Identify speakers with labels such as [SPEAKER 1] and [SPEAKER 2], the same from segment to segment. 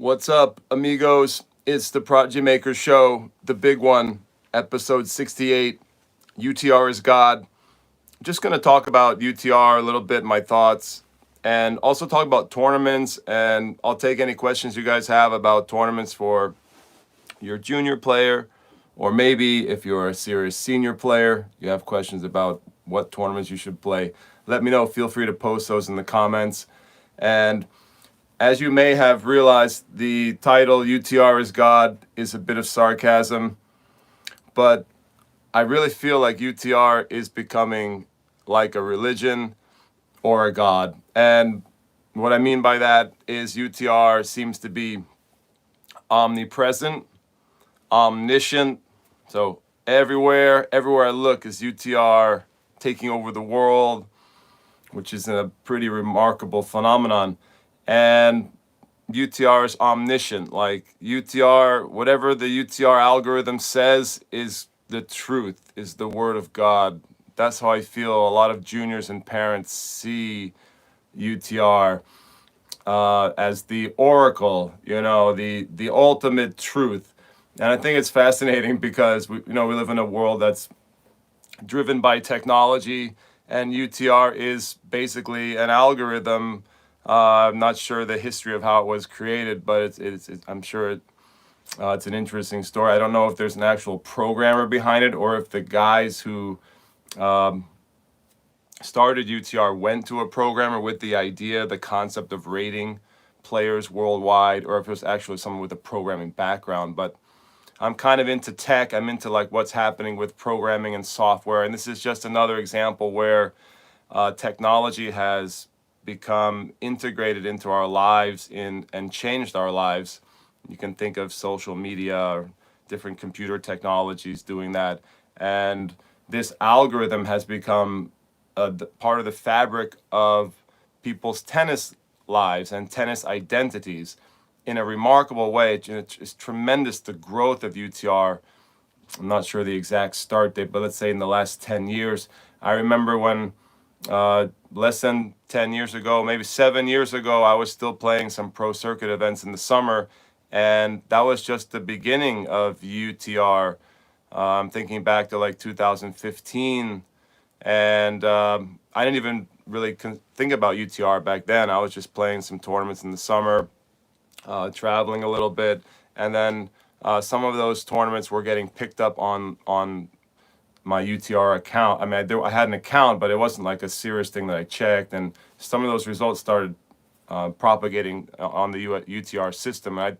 [SPEAKER 1] What's up, amigos? It's the Prodigy Maker Show, the big one, episode 68. UTR is God. Just going to talk about UTR a little bit, my thoughts, and also talk about tournaments. And I'll take any questions you guys have about tournaments for your junior player, or maybe if you're a serious senior player, you have questions about what tournaments you should play. Let me know. Feel free to post those in the comments. And as you may have realized, the title UTR is God is a bit of sarcasm, but I really feel like UTR is becoming like a religion or a god. And what I mean by that is UTR seems to be omnipresent, omniscient. So everywhere I look is UTR taking over the world, which is a pretty remarkable phenomenon. And UTR is omniscient. Like UTR, whatever the UTR algorithm says is the truth, is the word of God. That's how I feel a lot of juniors and parents see UTR as the oracle, the ultimate truth. And I think it's fascinating because we live in a world that's driven by technology, and UTR is basically an algorithm. I'm not sure the history of how it was created, but I'm sure it's an interesting story. I don't know if there's an actual programmer behind it, or if the guys who started UTR went to a programmer with the idea, the concept of rating players worldwide, or if it was actually someone with a programming background. But I'm kind of into tech. I'm into like what's happening with programming and software. And this is just another example where technology has become integrated into our lives and changed our lives. You can think of social media or different computer technologies doing that. And this algorithm has become part of the fabric of people's tennis lives and tennis identities in a remarkable way. It's tremendous, the growth of UTR. I'm not sure the exact start date, but let's say in the last 10 years. I remember when less than 10 years ago, maybe 7 years ago, I was still playing some pro circuit events in the summer, and that was just the beginning of UTR. I'm thinking back to like 2015, and I didn't even really think about UTR back then. I was just playing some tournaments in the summer, traveling a little bit, and then some of those tournaments were getting picked up on my UTR account. I mean, I had an account, but it wasn't like a serious thing that I checked, and some of those results started propagating on the UTR system. And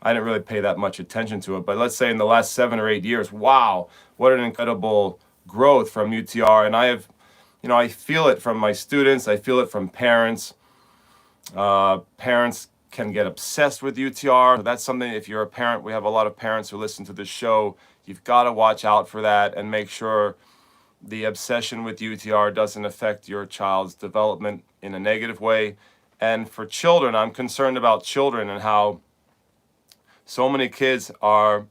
[SPEAKER 1] I didn't really pay that much attention to it, but let's say in the last 7 or 8 years, wow, what an incredible growth from UTR. And I feel it from my students. I feel it from parents. Parents can get obsessed with UTR. That's something, if you're a parent, we have a lot of parents who listen to this show. You've got to watch out for that and make sure the obsession with UTR doesn't affect your child's development in a negative way. And for children, I'm concerned about children and how so many kids are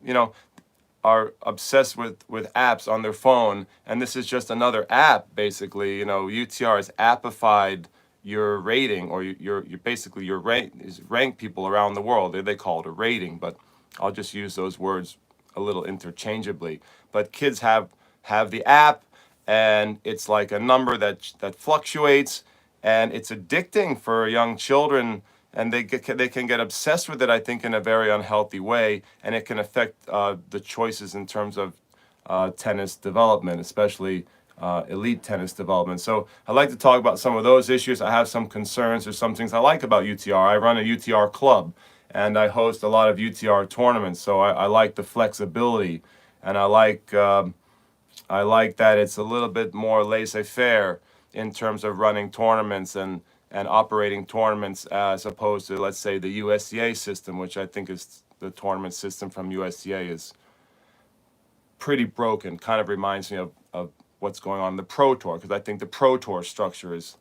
[SPEAKER 1] obsessed with apps on their phone. And this is just another app, basically. UTR has appified your rating, or your basically your rank people around the world. They call it a rating, but I'll just use those words a little interchangeably. But kids have the app, and it's like a number that fluctuates, and it's addicting for young children, and they can get obsessed with it, I think, in a very unhealthy way, and it can affect the choices in terms of tennis development, especially elite tennis development. So I'd like to talk about some of those issues. I have some concerns. There's some things I like about UTR. I run a UTR club, and I host a lot of UTR tournaments. So I like the flexibility, and I like that it's a little bit more laissez-faire in terms of running tournaments and operating tournaments, as opposed to, let's say, the USTA system, which I think is the tournament system from USTA is pretty broken. Kind of reminds me of what's going on in the Pro Tour, because I think the Pro Tour structure is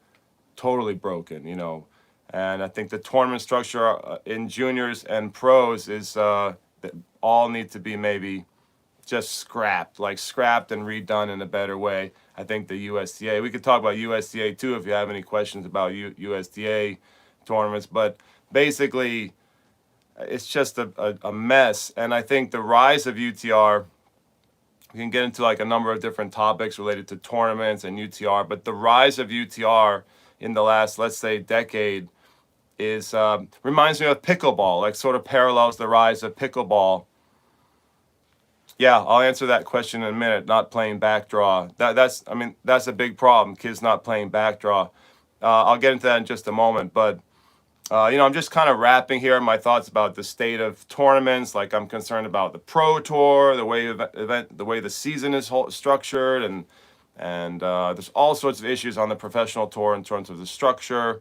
[SPEAKER 1] totally broken, and I think the tournament structure in juniors and pros is that all need to be maybe just scrapped and redone in a better way. I think the USTA, we could talk about USTA too if you have any questions about USTA tournaments, but basically it's just a mess. And I think the rise of UTR, we can get into like a number of different topics related to tournaments and UTR, but the rise of UTR in the last, let's say, decade is reminds me of pickleball, like sort of parallels the rise of pickleball. Yeah, I'll answer that question in a minute. Not playing backdraw. That's a big problem. Kids not playing backdraw. I'll get into that in just a moment. But I'm just kind of wrapping here my thoughts about the state of tournaments. Like I'm concerned about the Pro Tour, the way the season is structured, and there's all sorts of issues on the professional tour in terms of the structure,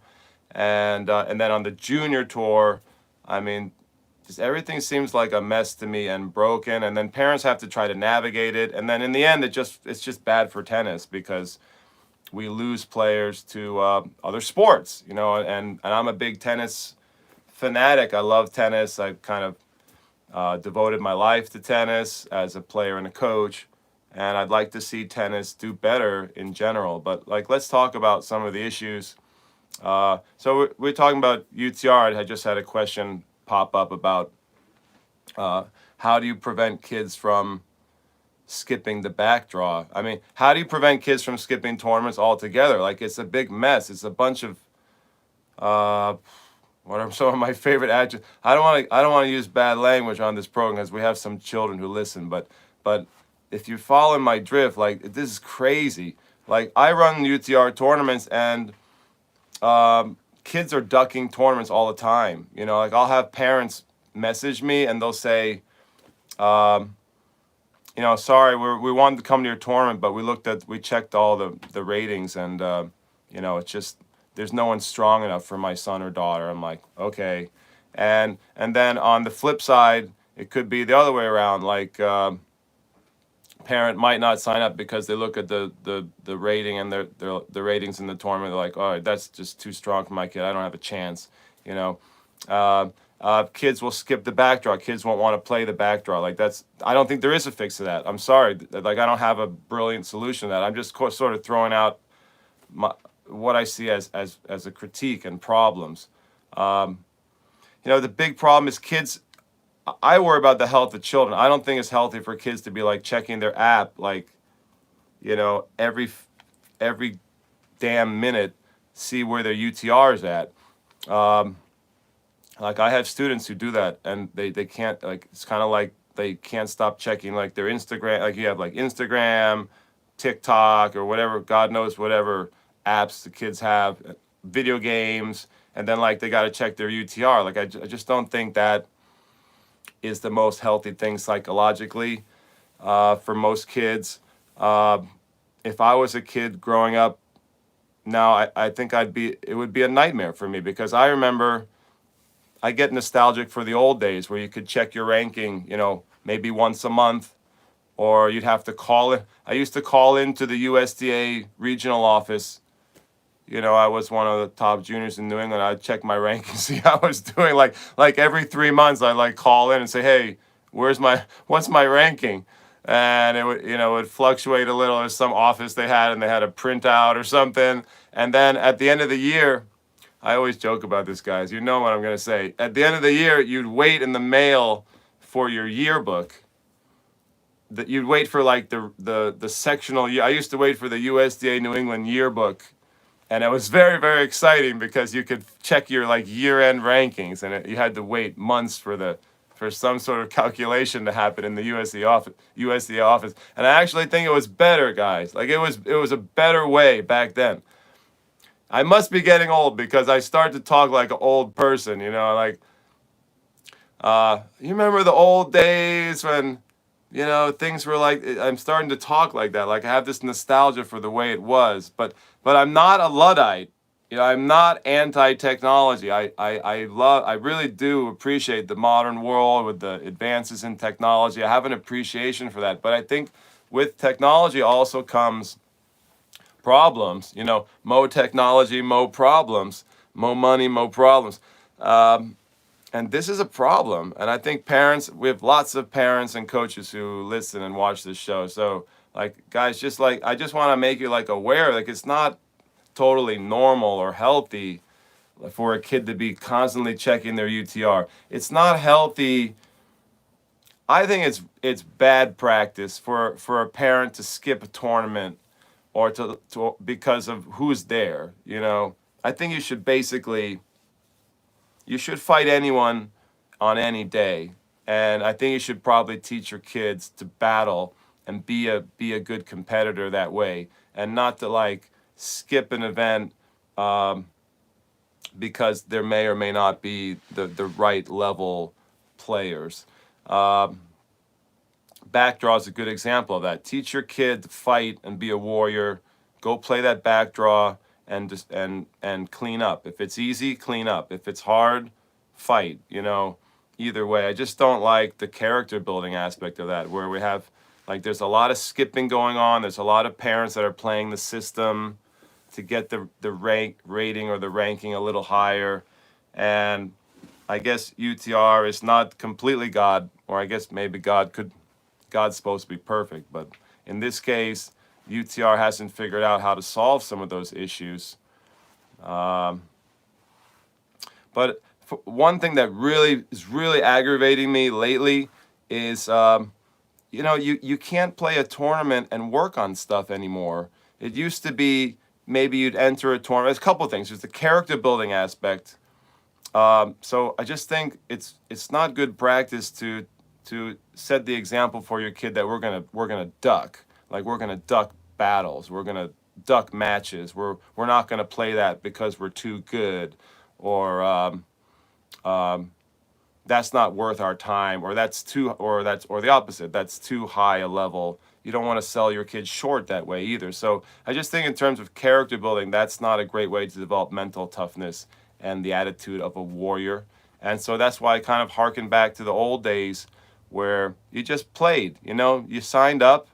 [SPEAKER 1] and then on the junior tour, I mean, just everything seems like a mess to me and broken. And then parents have to try to navigate it, and then in the end, it's just bad for tennis because we lose players to other sports, and I'm a big tennis fanatic. I love tennis. I've kind of devoted my life to tennis as a player and a coach, and I'd like to see tennis do better in general. But like, let's talk about some of the issues. So we're talking about UTR. I just had a question pop up about how do you prevent kids from skipping the backdraw? I mean, how do you prevent kids from skipping tournaments altogether? Like, it's a big mess. It's a bunch of what are some of my favorite adjectives? I don't want to use bad language on this program because we have some children who listen, but if you follow my drift, like, this is crazy. Like, I run UTR tournaments, and kids are ducking tournaments all the time. Like, I'll have parents message me and they'll say, sorry, we wanted to come to your tournament, but we checked all the ratings, and it's just, there's no one strong enough for my son or daughter. I'm like, okay. And then on the flip side, it could be the other way around. Like, parent might not sign up because they look at the rating and the ratings in the tournament. They're like, all right, that's just too strong for my kid. I don't have a chance. Kids will skip the backdraw. Kids won't want to play the backdraw. Like, I don't think there is a fix to that. I'm sorry. Like, I don't have a brilliant solution to that. I'm just sort of throwing out what I see as a critique and problems. The big problem is kids. I worry about the health of children. I don't think it's healthy for kids to be like checking their app, like, every damn minute, see where their UTR is at. Like, I have students who do that, and they can't, like, it's kind of like they can't stop checking, like, their Instagram. Like, you have, like, Instagram, TikTok, or whatever, God knows whatever apps the kids have, video games, and then, like, they got to check their UTR. Like, I just don't think that is the most healthy thing psychologically for most kids. If I was a kid growing up now, I think it would be a nightmare for me, because I remember, I get nostalgic for the old days where you could check your ranking, maybe once a month, or you'd have to call it. I used to call into the USTA regional office. I was one of the top juniors in New England. I'd check my ranking, see how I was doing. Like every 3 months, I'd like call in and say, hey, what's my ranking? And it would fluctuate a little. There's some office they had, and they had a printout or something. And then at the end of the year, I always joke about this, guys. You know what I'm going to say. At the end of the year, you'd wait in the mail for your yearbook. You'd wait for, like, the sectional year. I used to wait for the USDA New England yearbook, and it was very, very exciting because you could check your, like, year-end rankings, and you had to wait months for some sort of calculation to happen in the USDA office. And I actually think it was better, guys. Like, it was a better way back then. I must be getting old because I start to talk like an old person, like, you remember the old days when, things were like, I'm starting to talk like that. Like, I have this nostalgia for the way it was, but I'm not a Luddite. I'm not anti-technology. I really do appreciate the modern world with the advances in technology. I have an appreciation for that. But I think with technology also comes problems. Mo technology, mo problems. Mo money, mo problems. And this is a problem. And I think we have lots of parents and coaches who listen and watch this show. So, like, guys, I just want to make you, like, aware, like, it's not totally normal or healthy. for a kid to be constantly checking their UTR. It's not healthy. I think it's bad practice for a parent to skip a tournament or to because of who's there. I think you should fight anyone on any day, and I think you should probably teach your kids to battle and be a good competitor that way, and not to like skip an event because there may or may not be the right level players. Backdraw is a good example of that. Teach your kid to fight and be a warrior. Go play that backdraw and clean up. If it's easy, clean up. If it's hard, fight. Either way. I just don't like the character building aspect of that, where we have like there's a lot of skipping going on. There's a lot of parents that are playing the system to get the rating or the ranking a little higher, and I guess UTR is not completely God, or I guess maybe God's supposed to be perfect, but in this case, UTR hasn't figured out how to solve some of those issues. But one thing that really is really aggravating me lately is, you can't play a tournament and work on stuff anymore. It used to be maybe you'd enter a tournament. There's a couple of things. There's the character building aspect. So I just think it's not good practice to set the example for your kid that we're gonna duck, like we're gonna duck battles, we're gonna duck matches, we're not gonna play that because we're too good, or that's not worth our time, or that's the opposite, that's too high a level. You don't want to sell your kids short that way either. So I just think in terms of character building, that's not a great way to develop mental toughness and the attitude of a warrior. And so that's why I kind of harken back to the old days where you just played, you signed up,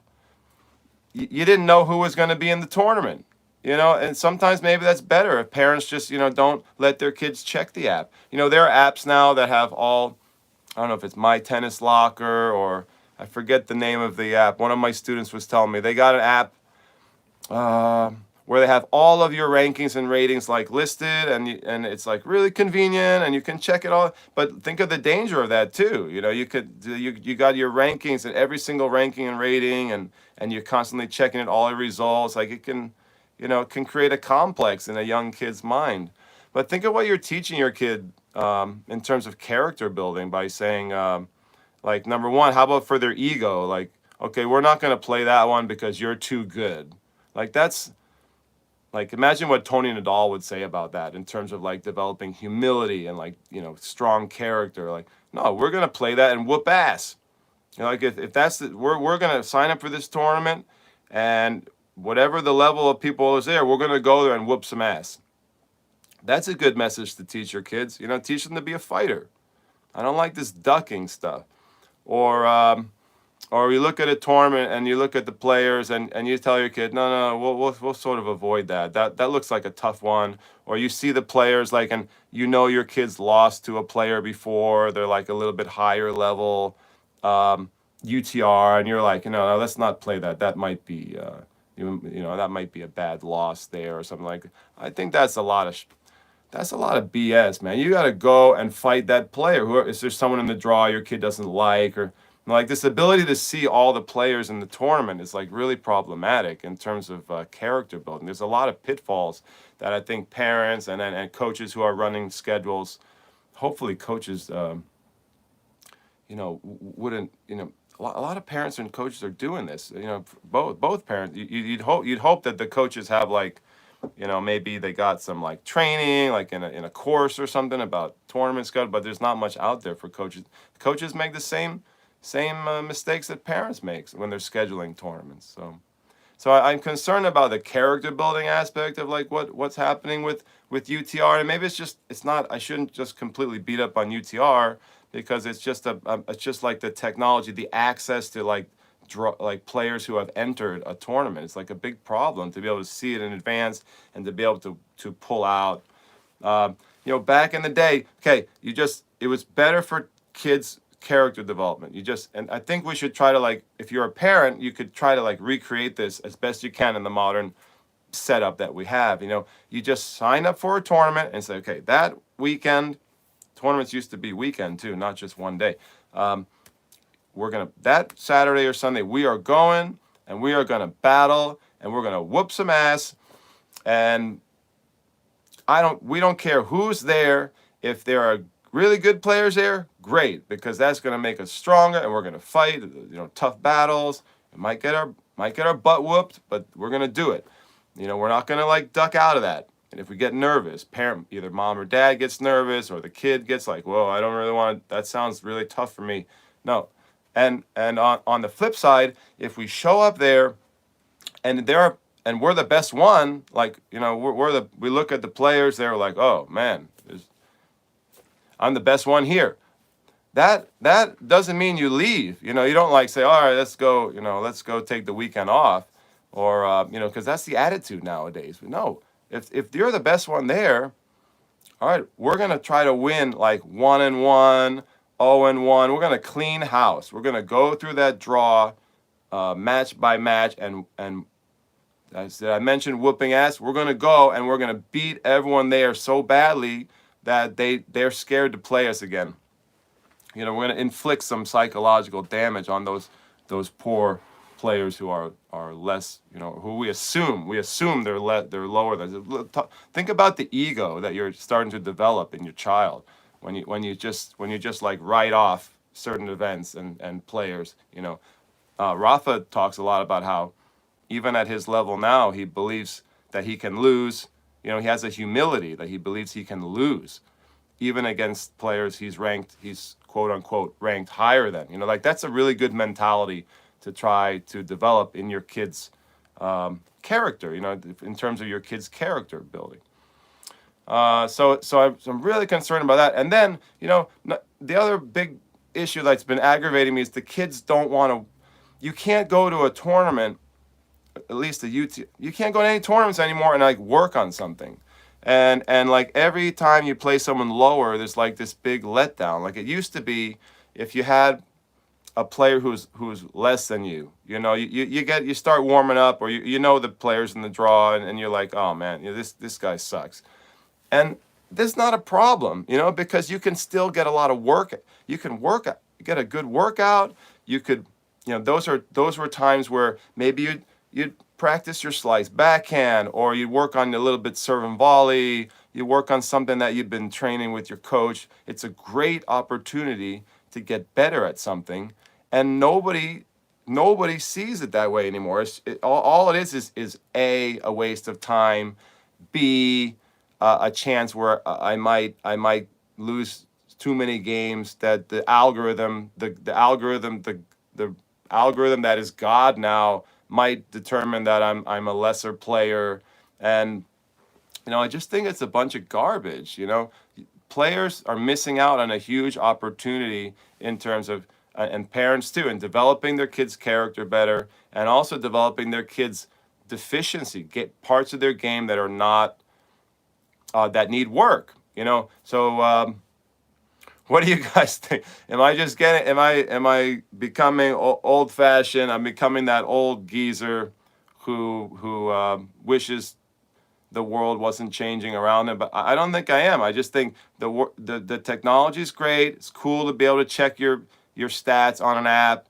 [SPEAKER 1] you didn't know who was going to be in the tournament, and sometimes maybe that's better if parents just, don't let their kids check the app. There are apps now that have I don't know if it's My Tennis Locker, or I forget the name of the app. One of my students was telling me they got an app where they have all of your rankings and ratings like listed, and it's like really convenient, and you can check it all. But think of the danger of that too. You got your rankings and every single ranking and rating, and you're constantly checking it, all the results. Like it can create a complex in a young kid's mind. But think of what you're teaching your kid in terms of character building by saying, like, number one, how about for their ego? Like, okay, we're not going to play that one because you're too good. Like imagine what Tony Nadal would say about that in terms of like developing humility and like, strong character. Like, no, we're going to play that and whoop ass. Like if that's we're going to sign up for this tournament, and whatever the level of people is there, we're going to go there and whoop some ass. That's a good message to teach your kids. Teach them to be a fighter. I don't like this ducking stuff. Or you look at a tournament and you look at the players and you tell your kid, no, we'll sort of avoid that. That looks like a tough one. Or you see the players and your kid's lost to a player before. They're like a little bit higher level UTR, and you're like, no, let's not play that. That might be that might be a bad loss there or something like that. I think that's a lot of BS, man. You got to go and fight that player. Is there someone in the draw your kid doesn't like, or like this ability to see all the players in the tournament is like really problematic in terms of character building. There's a lot of pitfalls that I think parents and coaches who are running schedules, hopefully coaches, wouldn't, a lot of parents and coaches are doing this. Both parents. You'd hope that the coaches have like, maybe they got some like training, like in a course or something about tournament schedule, but there's not much out there for coaches. Coaches make the same mistakes that parents make when they're scheduling tournaments. So I'm concerned about the character building aspect of like what's happening with UTR, and maybe it's not. I shouldn't just completely beat up on UTR because it's just it's just like the technology, the access to like players who have entered a tournament. It's like a big problem to be able to see it in advance and to be able to pull out. Back in the day, it was better for kids' character development. And I think we should try to if you're a parent, you could try to recreate this as best you can in the modern setup that we have. You just sign up for a tournament and say, okay, that weekend, tournaments used to be weekend too, not just one day. That Saturday or Sunday, we are going and we are gonna battle and we're gonna whoop some ass. And we don't care who's there. If there are really good players there, great, because that's gonna make us stronger and we're gonna fight, tough battles. We might get our butt whooped, but we're gonna do it. We're not gonna like duck out of that. And if we get nervous, either mom or dad gets nervous, or the kid gets like, whoa, I don't really want to, that sounds really tough for me. No. And on the flip side, if we show up there and we're the best one, like, we look at the players, they're like, oh man, I'm the best one here. That doesn't mean you leave. You don't like say, all right, let's go take the weekend off, or because that's the attitude nowadays. But no, if you're the best one there, all right, we're gonna try to win like 1-1, 0-1. We're gonna clean house. We're gonna go through that draw, match by match, and as I mentioned, whooping ass. We're gonna go and we're gonna beat everyone there so badly that they're scared to play us again. We're going to inflict some psychological damage on those poor players who are less, who we assume they're lower than. Think about the ego that you're starting to develop in your child when you just like write off certain events and players. Rafa talks a lot about how even at his level now, he believes that he can lose. He has a humility that he believes he can lose, even against players he's quote unquote ranked higher than. Like that's a really good mentality to try to develop in your kids' character. In terms of your kids' character building. So I'm really concerned about that. And then the other big issue that's been aggravating me is the kids don't want to. You can't go to a tournament, at least the UT. You can't go to any tournaments anymore and like work on something. And like every time you play someone lower, there's like this big letdown. Like it used to be, if you had a player who's less than you, you start warming up, or the players in the draw, and you're like, oh man, this guy sucks. And this is not a problem, because you can still get a lot of work. You can get a good workout. You could, those were times where maybe you'd practice your slice backhand, or you work on a little bit serve and volley. You work on something that you've been training with your coach. It's a great opportunity to get better at something, and nobody sees it that way anymore. All it is a waste of time, B, a chance where I might lose too many games, that the algorithm that is God now might determine that I'm a lesser player. And I just think it's a bunch of garbage. Players are missing out on a huge opportunity in terms of, and parents too, in developing their kids' character better, and also developing their kids' deficiency, get parts of their game that are not that need work. So what do you guys think? Am I becoming old-fashioned? I'm becoming that old geezer who wishes the world wasn't changing around him. But I don't think I am. I just think the technology is great. It's cool to be able to check your stats on an app.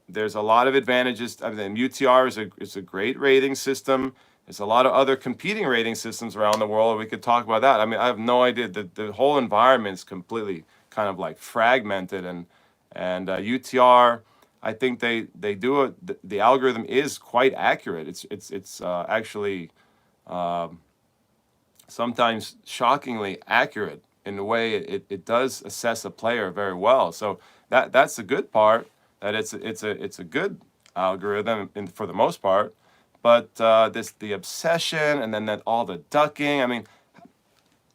[SPEAKER 1] There's a lot of advantages. I mean, UTR is a great rating system. There's a lot of other competing rating systems around the world. We could talk about that. I mean, I have no idea. The whole environment is completely kind of like fragmented, and UTR, I think they do it. The algorithm is quite accurate. It's actually sometimes shockingly accurate in the way it does assess a player very well. So that's the good part. That it's a good algorithm for the most part. But the obsession, and then all the ducking. I mean,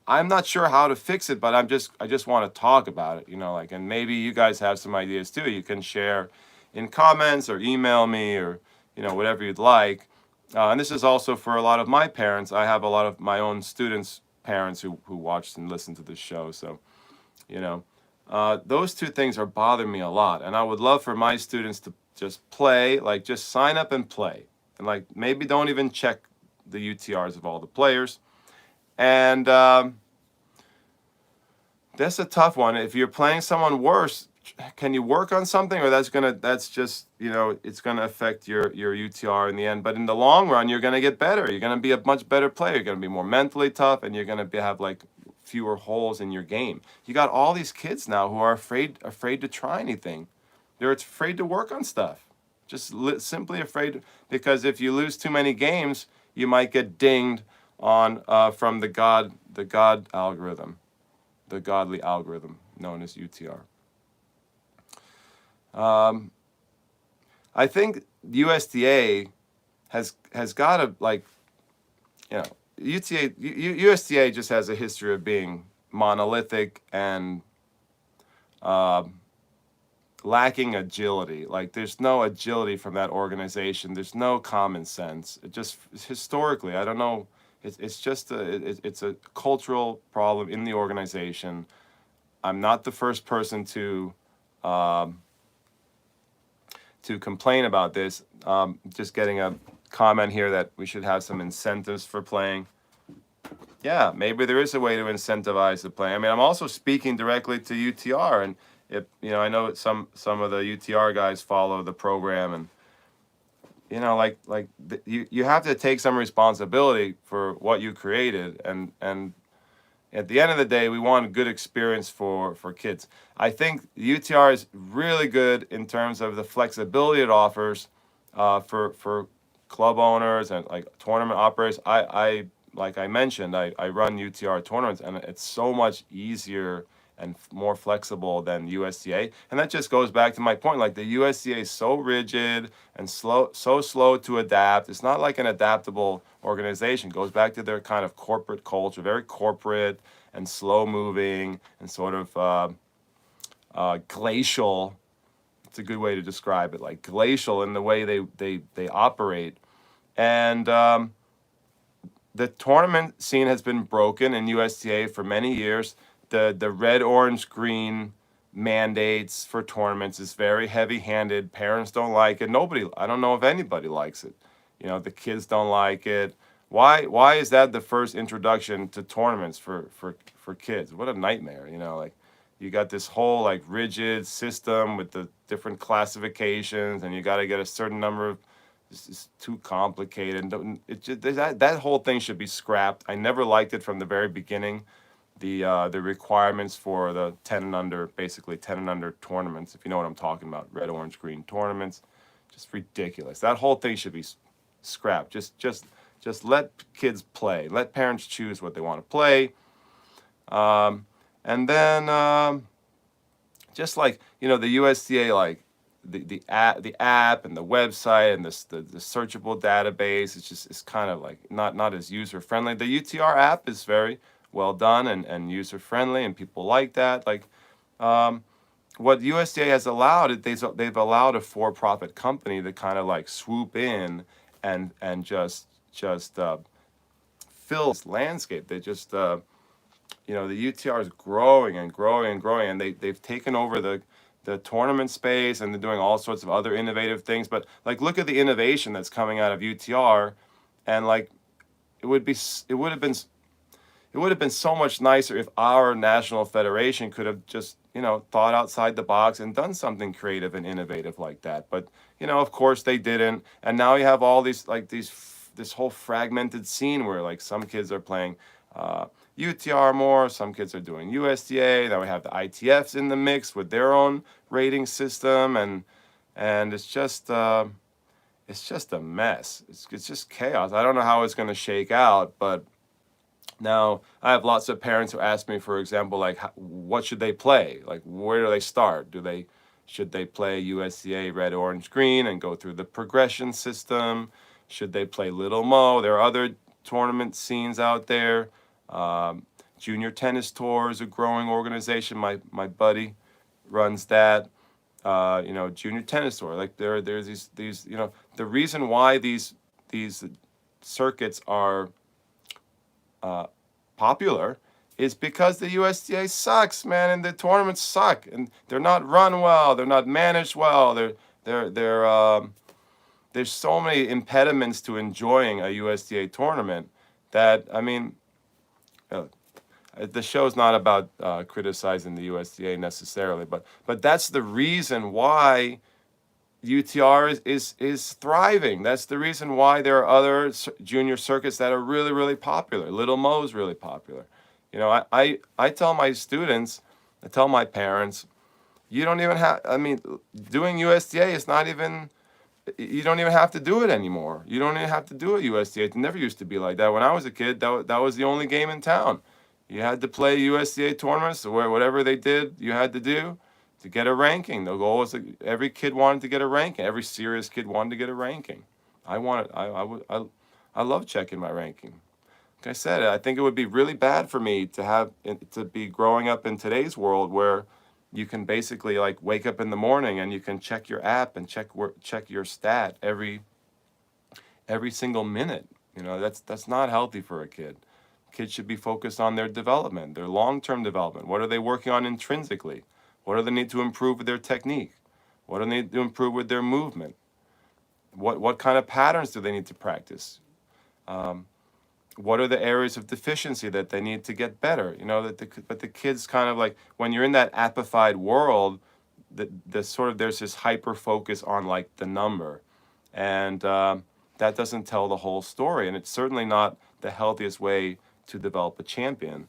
[SPEAKER 1] I'm not sure how to fix it, but I just want to talk about it. And maybe you guys have some ideas too. You can share in comments or email me, or whatever you'd like. And this is also for a lot of my parents. I have a lot of my own students' parents who watch and listen to this show. So, those two things are bothering me a lot. And I would love for my students to just play, like just sign up and play. and like maybe don't even check the UTRs of all the players. And that's a tough one. If you're playing someone worse, can you work on something, or that's just, it's gonna affect your UTR in the end. But in the long run, you're gonna get better. You're gonna be a much better player. You're gonna be more mentally tough, and you're gonna have like fewer holes in your game. You got all these kids now who are afraid to try anything. They're afraid to work on stuff. Just simply afraid, because if you lose too many games, you might get dinged on from the God algorithm, the godly algorithm known as UTR. I think USDA has got to, like, USDA just has a history of being monolithic and lacking agility. Like, there's no agility from that organization. There's no common sense. It just, historically, I don't know. It's just it's a cultural problem in the organization. I'm not the first person to complain about this. Just getting a comment here that we should have some incentives for playing. Yeah, maybe there is a way to incentivize the play. I mean, I'm also speaking directly to UTR, and I know some of the UTR guys follow the program, and you have to take some responsibility for what you created, and at the end of the day, we want a good experience for kids. I think UTR is really good in terms of the flexibility it offers for club owners and like tournament operators. Like I mentioned, I run UTR tournaments, and it's so much easier and more flexible than USTA. And that just goes back to my point. Like, the USTA is so rigid and so slow to adapt. It's not like an adaptable organization. It goes back to their kind of corporate culture, very corporate and slow moving and sort of glacial. It's a good way to describe it, like glacial in the way they operate. And the tournament scene has been broken in USTA for many years. The red, orange, green mandates for tournaments is very heavy-handed. Parents don't like it. I don't know if anybody likes it. The kids don't like it. Why is that the first introduction to tournaments for kids? What a nightmare, like you got this whole like rigid system with the different classifications, and you got to get a certain number of. It's too complicated. That whole thing should be scrapped. I never liked it from the very beginning. The requirements for the 10 and under, basically 10 and under tournaments, if you know what I'm talking about, red, orange, green tournaments, just ridiculous. That whole thing should be scrapped. Just let kids play. Let parents choose what they want to play. And then just like, the USDA, like the app and the website and the searchable database, it's kind of like not as user friendly. The UTR app is very well done and user friendly, and people like that. Like, what USDA has allowed, they've allowed a for-profit company to kind of like swoop in and just fill this landscape. They just the UTR is growing and growing and growing, and they've taken over the tournament space, and they're doing all sorts of other innovative things. But like, look at the innovation that's coming out of UTR, and like it would have been so much nicer if our national federation could have just thought outside the box and done something creative and innovative like that. But of course they didn't, and now you have all this whole fragmented scene where like some kids are playing UTR more, some kids are doing USDA. Now we have the ITFs in the mix with their own rating system, and it's just a mess. It's just chaos. I don't know how it's going to shake out, but now I have lots of parents who ask me, for example, like, what should they play? Like, where do they start? Should they play USDA red, orange, green and go through the progression system? Should they play Little Mo? There are other tournament scenes out there. Junior Tennis Tour is a growing organization. My buddy runs that. Junior Tennis Tour. Like, there's these the reason why these circuits are popular is because the USDA sucks, man, and the tournaments suck, and they're not run well, they're not managed well, they're there's so many impediments to enjoying a USDA tournament that, I mean, uh, the show's not about criticizing the USDA necessarily, but that's the reason why UTR is thriving. That's the reason why there are other junior circuits that are really, really popular. Little Mo's really popular. You know, I tell my students, I tell my parents, you don't even have, I mean, doing USDA is not even, you don't even have to do it anymore. You don't even have to do a USDA. It never used to be like that. When I was a kid, that was the only game in town. You had to play USDA tournaments, or whatever they did, you had to do to get a ranking. The goal was every kid wanted to get a ranking. Every serious kid wanted to get a ranking. I love checking my ranking. Like I said, I think it would be really bad for me to be growing up in today's world where you can basically like wake up in the morning and you can check your app and check your stat every single minute. You know, that's not healthy for a kid. Kids should be focused on their development, their long-term development. What are they working on intrinsically? What do they need to improve with their technique? What do they need to improve with their movement? What kind of patterns do they need to practice? What are the areas of deficiency that they need to get better? You know, but the kids kind of like, when you're in that appified world, there's this hyper focus on like the number, and that doesn't tell the whole story, and it's certainly not the healthiest way to develop a champion.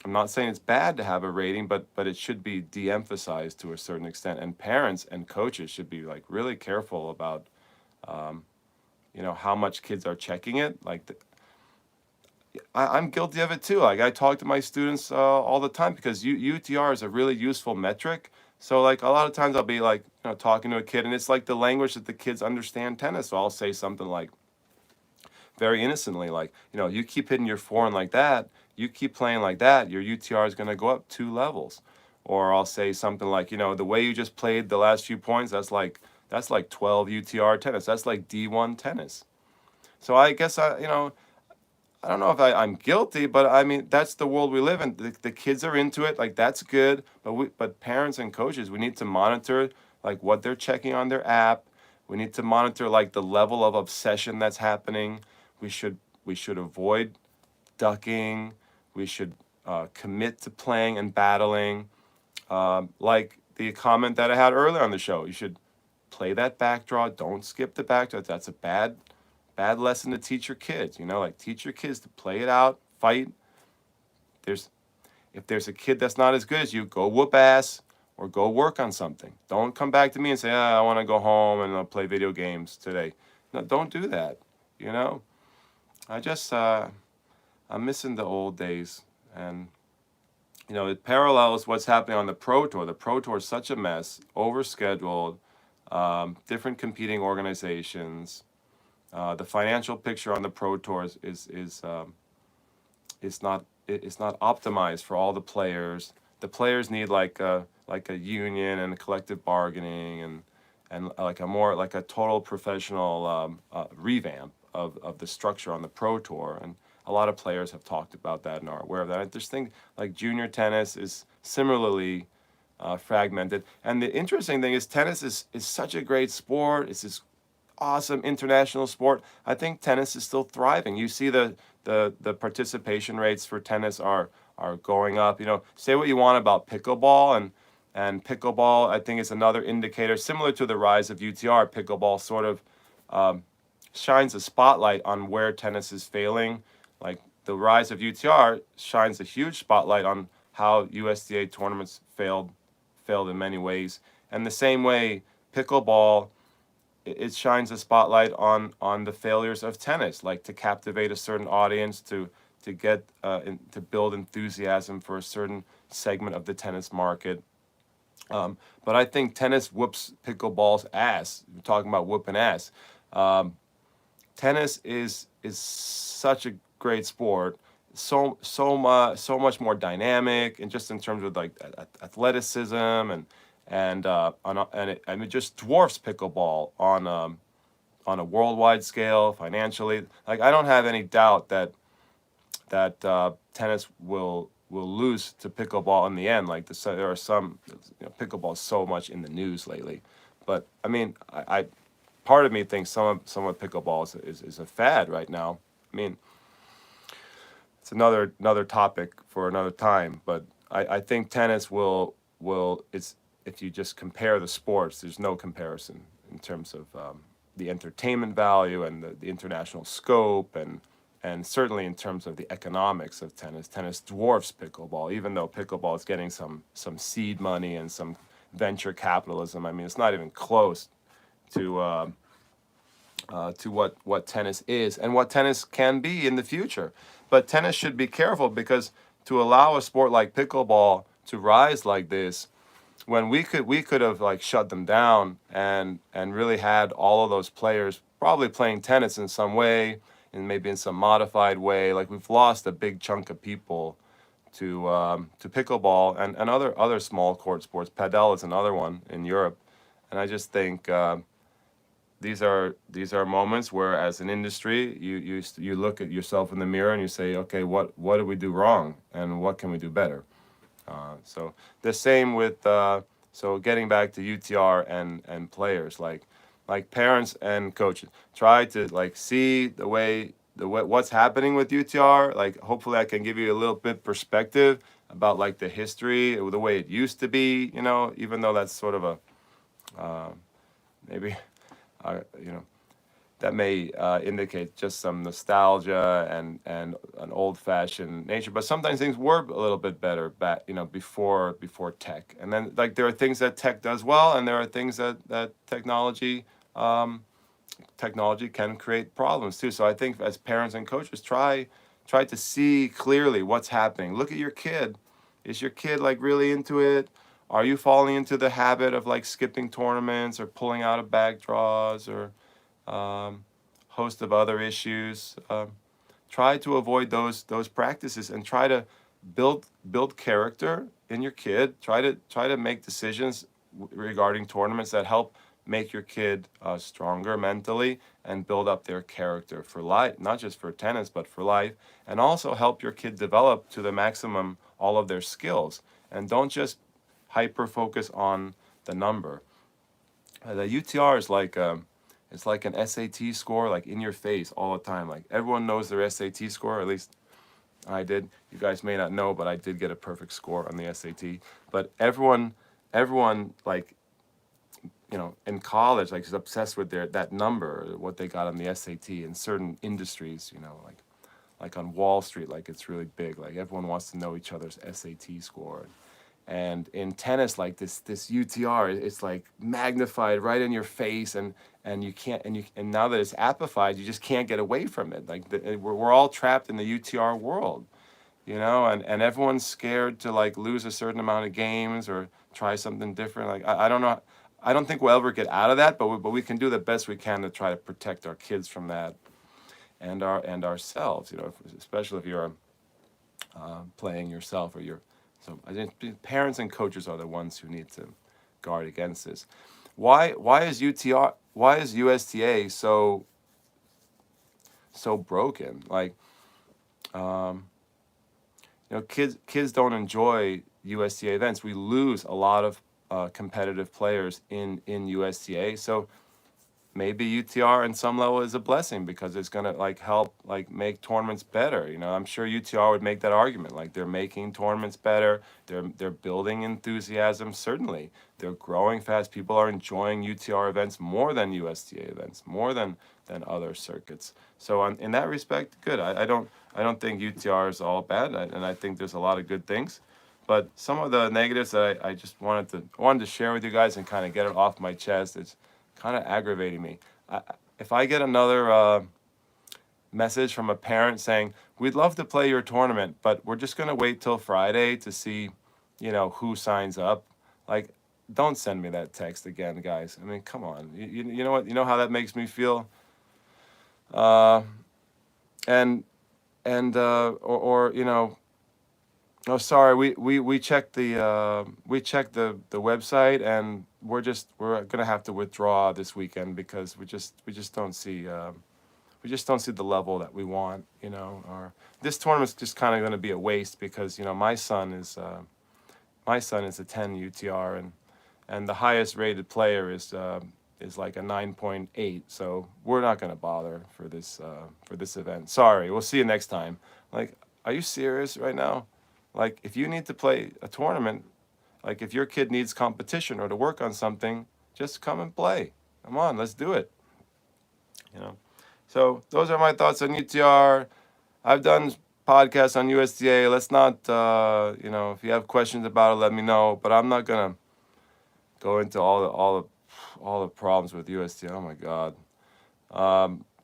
[SPEAKER 1] I'm not saying it's bad to have a rating, but it should be de-emphasized to a certain extent, and parents and coaches should be like really careful about you know, how much kids are checking it. Like I'm guilty of it too. Like I talk to my students all the time because UTR is a really useful metric. So like a lot of times I'll be like, you know, talking to a kid, and it's like the language that the kids understand tennis. So I'll say something like, very innocently, like, you know, you keep hitting your forehand like that, you keep playing like that, your UTR is going to go up 2 levels. Or I'll say something like, you know, the way you just played the last few points, that's like 12 UTR tennis. That's like D1 tennis. So I guess you know, I don't know if I'm guilty, but I mean, that's the world we live in. The kids are into it, like that's good. But parents and coaches, we need to monitor like what they're checking on their app. We need to monitor like the level of obsession that's happening. We should avoid ducking. We should commit to playing and battling. Like the comment that I had earlier on the show, you should play that back draw. Don't skip the back draw. That's a bad lesson to teach your kids. You know, like teach your kids to play it out, fight. If there's a kid that's not as good as you, go whoop ass or go work on something. Don't come back to me and say, I want to go home and I'll play video games today. No, don't do that. You know, I'm missing the old days, and you know, it parallels what's happening on the Pro Tour. The Pro Tour is such a mess, overscheduled, different competing organizations. The financial picture on the Pro Tour is not optimized for all the players. The players need like a union and collective bargaining and like a total professional revamp of the structure on the Pro Tour. And a lot of players have talked about that and are aware of that. I just think like junior tennis is similarly fragmented. And the interesting thing is tennis is such a great sport. It's this awesome international sport. I think tennis is still thriving. You see the participation rates for tennis are going up. You know, say what you want about pickleball, and pickleball I think is another indicator similar to the rise of UTR. Pickleball sort of shines a spotlight on where tennis is failing. Like the rise of UTR shines a huge spotlight on how USDA tournaments failed in many ways. And the same way pickleball, it shines a spotlight on the failures of tennis, like to captivate a certain audience, to get to build enthusiasm for a certain segment of the tennis market. But I think tennis whoops pickleball's ass. We're talking about whooping ass. Tennis is such a great sport, so much more dynamic, and just in terms of like athleticism and it just dwarfs pickleball on a worldwide scale financially. Like I don't have any doubt that tennis will lose to pickleball in the end. Like there are some, you know, pickleball is so much in the news lately, but I mean part of me thinks somewhat pickleball is a fad right now. I mean, it's another topic for another time. But I think tennis will it's if you just compare the sports, there's no comparison in terms of the entertainment value and the international scope and certainly in terms of the economics of tennis. Tennis dwarfs pickleball, even though pickleball is getting some seed money and some venture capitalism. I mean, it's not even close to what tennis is and what tennis can be in the future. But tennis should be careful because to allow a sport like pickleball to rise like this, when we could have like shut them down and really had all of those players probably playing tennis in some way and maybe in some modified way. Like we've lost a big chunk of people to pickleball and other small court sports. Padel is another one in Europe, and I just think these are moments where, as an industry, you look at yourself in the mirror and you say, okay, what did we do wrong, and what can we do better? So the same with so getting back to UTR and players, like parents and coaches, try to like see what's happening with UTR. Like hopefully I can give you a little bit perspective about like the history, the way it used to be. Even though that's sort of a maybe you know that may indicate just some nostalgia and an old-fashioned nature. But sometimes things were a little bit better back, before tech. And then like there are things that tech does well, and there are things that technology can create problems too. So I think as parents and coaches, try to see clearly what's happening. Look at your kid. Is your kid like really into it? Are you falling into the habit of like skipping tournaments or pulling out of bag draws or host of other issues? Try to avoid those practices and try to build character in your kid. Try to make decisions regarding tournaments that help make your kid stronger mentally and build up their character for life, not just for tennis but for life, and also help your kid develop to the maximum all of their skills. And don't just hyper focus on the number. The UTR is like it's like an SAT score, like in your face all the time. Like everyone knows their SAT score, at least I did. You guys may not know, but I did get a perfect score on the SAT. But everyone like in college, like is obsessed with that number, what they got on the SAT in certain industries, like on Wall Street, like it's really big. Like everyone wants to know each other's SAT score. And in tennis, like this UTR, it's like magnified right in your face, and you can't, and now that it's appified, you just can't get away from it. Like we're all trapped in the UTR world, and everyone's scared to like lose a certain amount of games or try something different. Like I don't know, I don't think we'll ever get out of that, but we can do the best we can to try to protect our kids from that, and ourselves. Especially if you're playing yourself or you're. So I think parents and coaches are the ones who need to guard against this. Why is USTA so broken? Like, kids don't enjoy USTA events. We lose a lot of competitive players in USTA. So maybe UTR in some level is a blessing because it's gonna like help like make tournaments better. I'm sure UTR would make that argument. Like they're making tournaments better. They're building enthusiasm. Certainly, they're growing fast. People are enjoying UTR events more than USTA events, more than other circuits. So in that respect, good. I don't think UTR is all bad, and I think there's a lot of good things. But some of the negatives that I just wanted to share with you guys and kind of get it off my chest. It's kind of aggravating me. If I get another message from a parent saying, we'd love to play your tournament, but we're just going to wait till Friday to see, who signs up. Like, don't send me that text again, guys. I mean, come on. You know what? You know how that makes me feel? Oh, sorry. We checked the website, and we're gonna have to withdraw this weekend because we just don't see the level that we want. Or this tournament's just kind of gonna be a waste because my son is a 10 UTR, and the highest rated player is is like a 9.8. So we're not going to bother for this event. Sorry. We'll see you next time. Like, are you serious right now? Like, if you need to play a tournament, like if your kid needs competition or to work on something, just come and play. Come on, let's do it. You know. So those are my thoughts on UTR. I've done podcasts on USTA. Let's not, if you have questions about it, let me know. But I'm not gonna go into all the problems with USTA. Oh my God.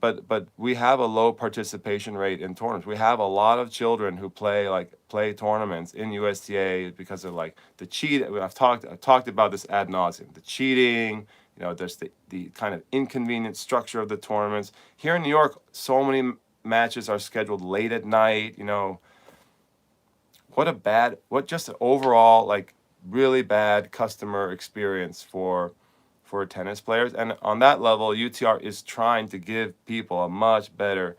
[SPEAKER 1] But we have a low participation rate in tournaments. We have a lot of children who play tournaments in USTA because of like the cheat. I've talked about this ad nauseum. The cheating. There's the kind of inconvenient structure of the tournaments. Here in New York, so many matches are scheduled late at night. What just an overall like really bad customer experience for tennis players. And on that level, UTR is trying to give people a much better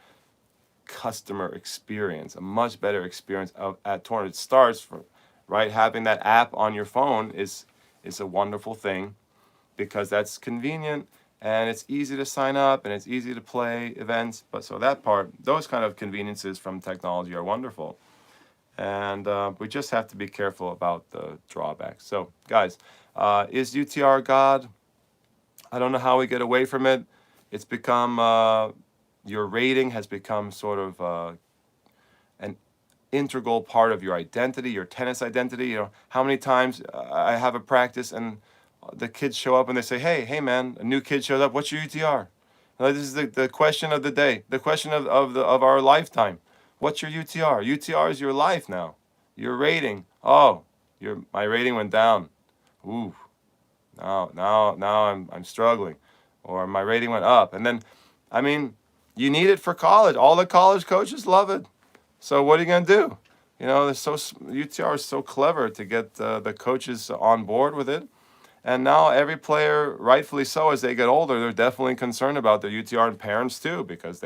[SPEAKER 1] customer experience, a much better experience at tournaments. It starts from, right, having that app on your phone is a wonderful thing because that's convenient and it's easy to sign up and it's easy to play events. But so those kind of conveniences from technology are wonderful. And we just have to be careful about the drawbacks. So, guys, is UTR God? I don't know how we get away from it. It's become, your rating has become sort of an integral part of your identity, your tennis identity. How many times I have a practice and the kids show up and they say, hey man, a new kid shows up, what's your UTR? This is the question of the day, the question of our lifetime. What's your UTR? UTR is your life now. Your rating. Oh, my rating went down. Ooh. Now I'm struggling, or my rating went up. And then, I mean, you need it for college. All the college coaches love it. So what are you gonna do? UTR is so clever to get the coaches on board with it. And now every player, rightfully so, as they get older, they're definitely concerned about their UTR, and parents too, because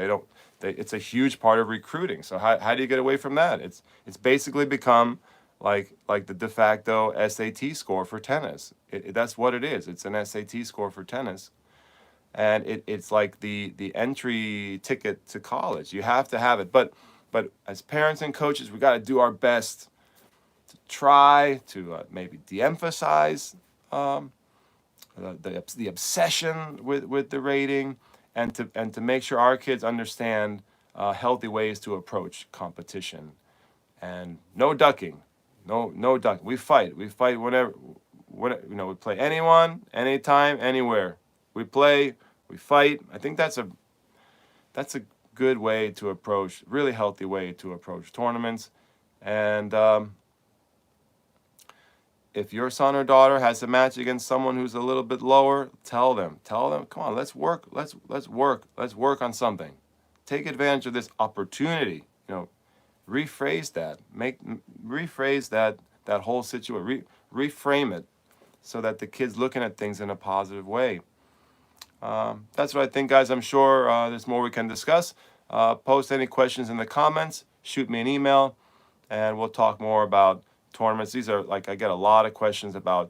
[SPEAKER 1] it's a huge part of recruiting. So how do you get away from that? It's basically become like the de facto SAT score for tennis. That's what it is. It's an SAT score for tennis. And it's like the entry ticket to college. You have to have it. But as parents and coaches, we got to do our best to try to maybe de-emphasize the obsession with the rating, and to make sure our kids understand healthy ways to approach competition, and no ducking. No ducking. We fight whenever we play anyone, anytime, anywhere. We play, we fight. I think that's a good way to approach, really healthy way to approach tournaments. And if your son or daughter has a match against someone who's a little bit lower, tell them, come on, let's work on something. Take advantage of this opportunity. Rephrase that whole situation. Reframe it so that the kid's looking at things in a positive way. That's what I think, guys. I'm sure there's more we can discuss. Post any questions in the comments. Shoot me an email, and we'll talk more about tournaments. These are I get a lot of questions about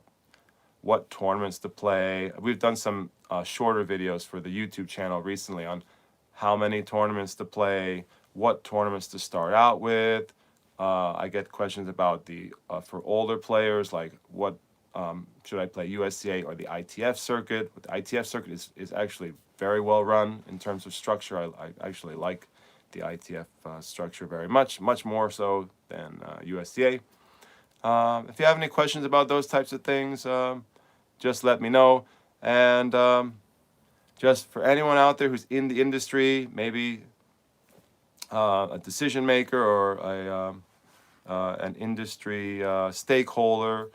[SPEAKER 1] what tournaments to play. We've done some shorter videos for the YouTube channel recently on how many tournaments to play, what tournaments to start out with. I get questions about for older players, like what should I play, USTA or the ITF circuit? The ITF circuit is actually very well run in terms of structure. I actually like the ITF structure very much more so than USTA. If you have any questions about those types of things, just let me know. And just for anyone out there who's in the industry, maybe a decision maker or an industry stakeholder,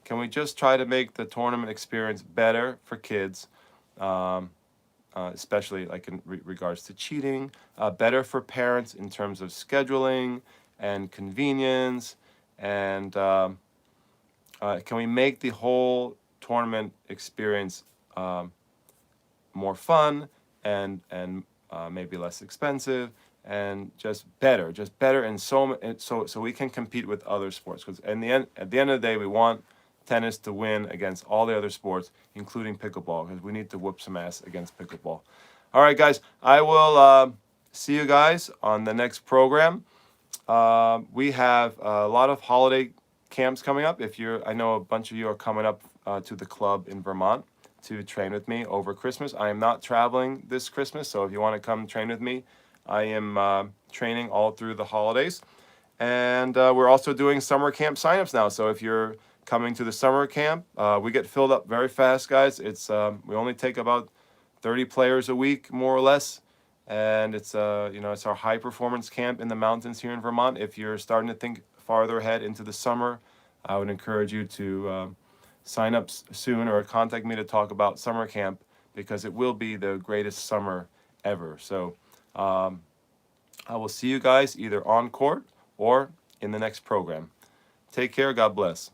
[SPEAKER 1] can we just try to make the tournament experience better for kids, especially in regards to cheating, better for parents in terms of scheduling and convenience, and can we make the whole tournament experience more fun and maybe less expensive and just better, and so we can compete with other sports, because at the end of the day, we want tennis to win against all the other sports, including pickleball, because we need to whoop some ass against pickleball. All right, guys, I will see you guys on the next program. We have a lot of holiday camps coming up. I know a bunch of you are coming up to the club in Vermont to train with me over Christmas. I am not traveling this Christmas, so if you want to come train with me, I am training all through the holidays. And we're also doing summer camp signups now. So if you're coming to the summer camp, we get filled up very fast, guys. We only take about 30 players a week, more or less. And it's it's our high performance camp in the mountains here in Vermont. If you're starting to think farther ahead into the summer, I would encourage you to sign up soon or contact me to talk about summer camp, because it will be the greatest summer ever. So I will see you guys either on court or in the next program. Take care. God bless.